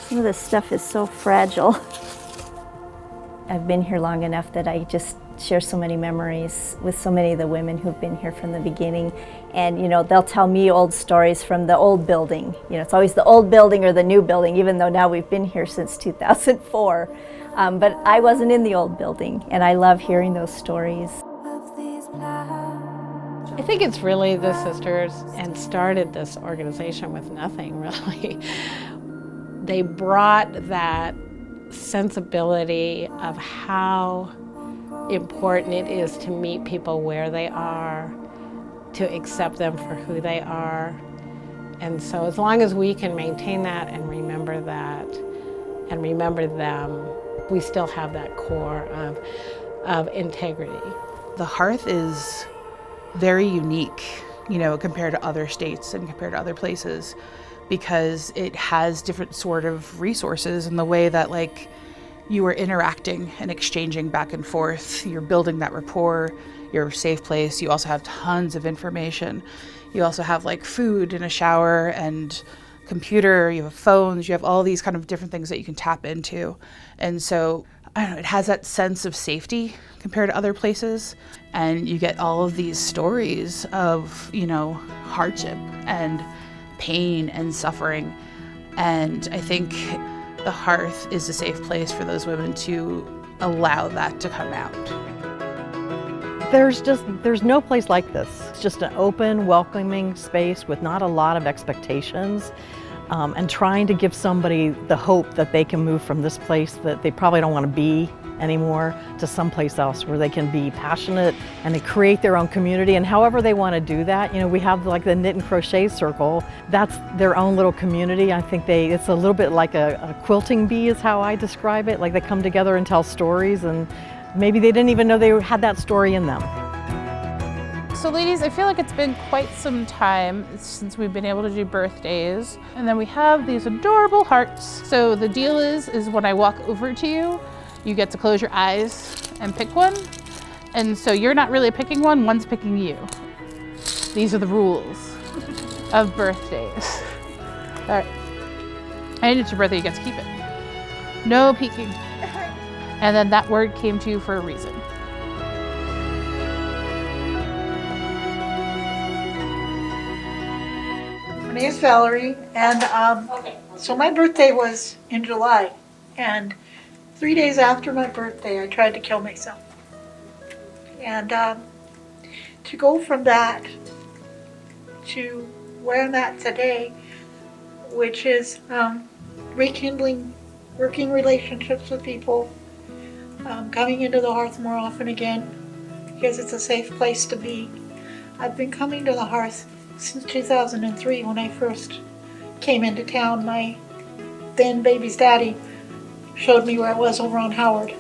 Some of this stuff is so fragile. I've been here long enough that I just share so many memories with so many of the women who've been here from the beginning. And you know, they'll tell me old stories from the old building. You know, it's always the old building or the new building, even though now we've been here since 2004. But I wasn't in the old building, and I love hearing those stories. I think it's really the sisters, and started this organization with nothing, really. They brought that sensibility of how important it is to meet people where they are, to accept them for who they are. And so as long as we can maintain that and remember that and remember them, we still have that core of integrity. The Hearth is very unique, you know, compared to other states and compared to other places, because it has different sort of resources in the way that, like, you are interacting and exchanging back and forth. You're building that rapport. You're a safe place. You also have tons of information. You also have like food and a shower and computer. You have phones. You have all these kind of different things that you can tap into. And so, I don't know, it has that sense of safety compared to other places. And you get all of these stories of, you know, hardship and pain and suffering. And I think the Hearth is a safe place for those women to allow that to come out. There's no place like this. It's just an open, welcoming space with not a lot of expectations, and trying to give somebody the hope that they can move from this place that they probably don't want to be anymore to someplace else where they can be passionate and they create their own community, and however they want to do that. You know, we have like the knit and crochet circle. That's their own little community. I think it's a little bit like a quilting bee is how I describe it. Like they come together and tell stories, and maybe they didn't even know they had that story in them. So ladies, I feel like it's been quite some time since we've been able to do birthdays. And then we have these adorable hearts. So the deal is when I walk over to you, you get to close your eyes and pick one. And so you're not really picking one, one's picking you. These are the rules of birthdays. All right. And it's your birthday, you get to keep it. No peeking. And then that word came to you for a reason. My name is Valerie, and so my birthday was in July, and 3 days after my birthday I tried to kill myself. And to go from that to where I'm at today, which is rekindling working relationships with people, coming into the Hearth more often again because it's a safe place to be. I've been coming to the Hearth since 2003 when I first came into town. My then baby's daddy showed me where it was over on Howard,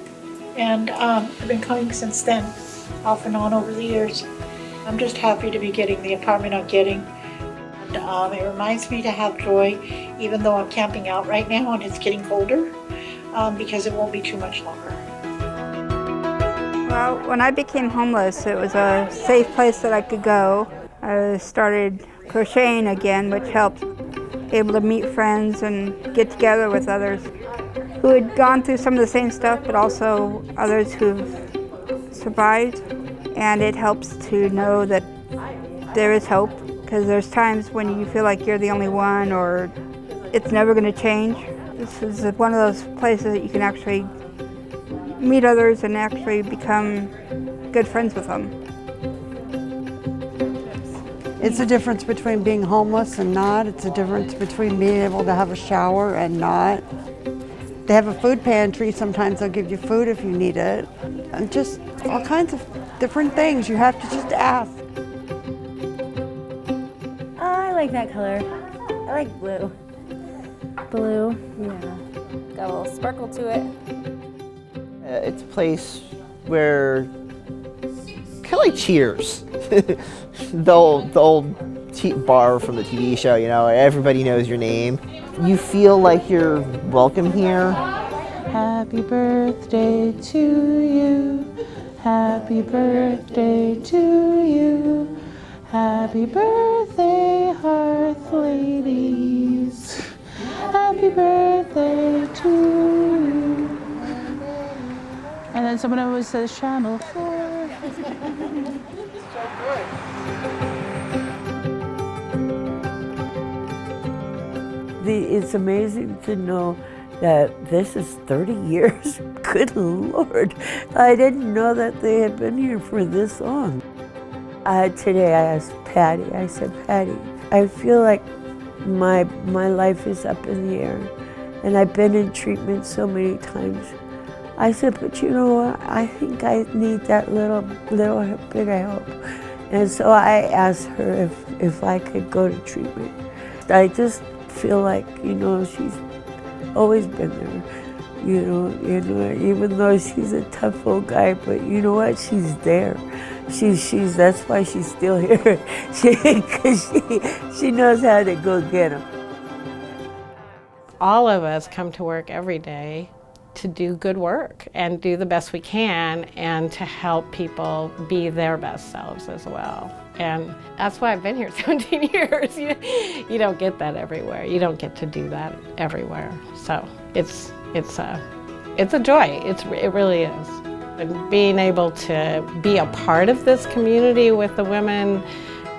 and I've been coming since then, off and on over the years. I'm just happy to be getting the apartment I'm getting. And it reminds me to have joy, even though I'm camping out right now and it's getting colder, because it won't be too much longer. Well, when I became homeless, it was a safe place that I could go. I started crocheting again, which helped able to meet friends and get together with others who had gone through some of the same stuff, but also others who've survived. And it helps to know that there is hope, because there's times when you feel like you're the only one or it's never going to change. This is one of those places that you can actually meet others and actually become good friends with them. It's a difference between being homeless and not. It's a difference between being able to have a shower and not. They have a food pantry. Sometimes they'll give you food if you need it. And just all kinds of different things. You have to just ask. I like that color. I like blue. Blue, yeah. Got a little sparkle to it. It's a place where, kind of like Cheers, the old bar from the TV show, you know, everybody knows your name. You feel like you're welcome here. Happy birthday to you. Happy birthday to you. Happy birthday, Hearth ladies. Happy Happy birthday to you. And then someone always says Channel 4. It's amazing to know that this is 30 years. Good Lord. I didn't know that they had been here for this long. Today I asked Patty, I said, Patty, I feel like my life is up in the air, and I've been in treatment so many times. I said, but you know what? I think I need that little bigger help. And so I asked her if I could go to treatment. I just feel like, you know, she's always been there. You know, even though she's a tough old guy, but you know what? She's there. That's why she's still here. She knows how to go get him. All of us come to work every day to do good work and do the best we can and to help people be their best selves as well. And that's why I've been here 17 years. You don't get that everywhere. You don't get to do that everywhere. So it's a joy. It really is. And being able to be a part of this community with the women,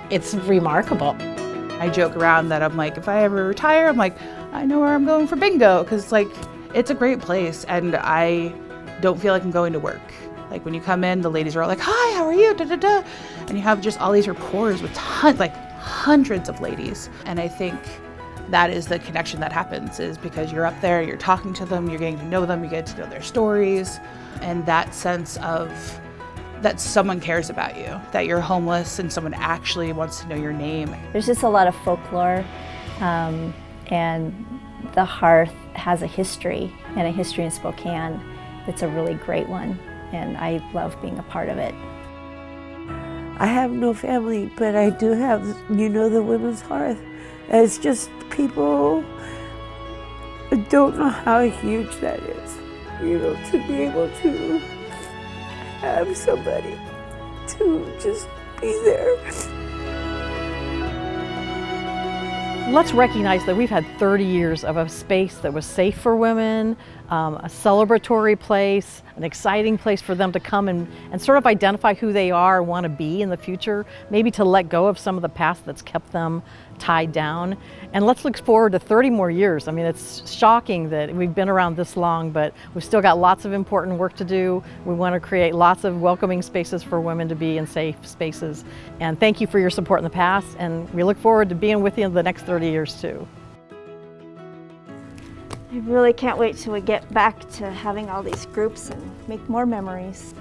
it's remarkable. I joke around that I'm like, if I ever retire, I'm like, I know where I'm going for bingo, because like, it's a great place, and I don't feel like I'm going to work. Like when you come in, the ladies are all like, hi, how are you, da da da, and you have just all these rapports with hundreds of ladies, and I think that is the connection that happens, is because you're up there, you're talking to them, you're getting to know them, you get to know their stories, and that sense of that someone cares about you, that you're homeless and someone actually wants to know your name. There's just a lot of folklore, and the Hearth has a history, and a history in Spokane. It's a really great one, and I love being a part of it. I have no family, but I do have, you know, the Women's Hearth. It's just people don't know how huge that is, you know, to be able to have somebody to just be there. Let's recognize that we've had 30 years of a space that was safe for women, a celebratory place, an exciting place for them to come and sort of identify who they are and want to be in the future, maybe to let go of some of the past that's kept them tied down. And let's look forward to 30 more years. I mean, it's shocking that we've been around this long, but we've still got lots of important work to do. We want to create lots of welcoming spaces for women to be in safe spaces. And thank you for your support in the past, and we look forward to being with you in the next 30 years too. I really can't wait till we get back to having all these groups and make more memories.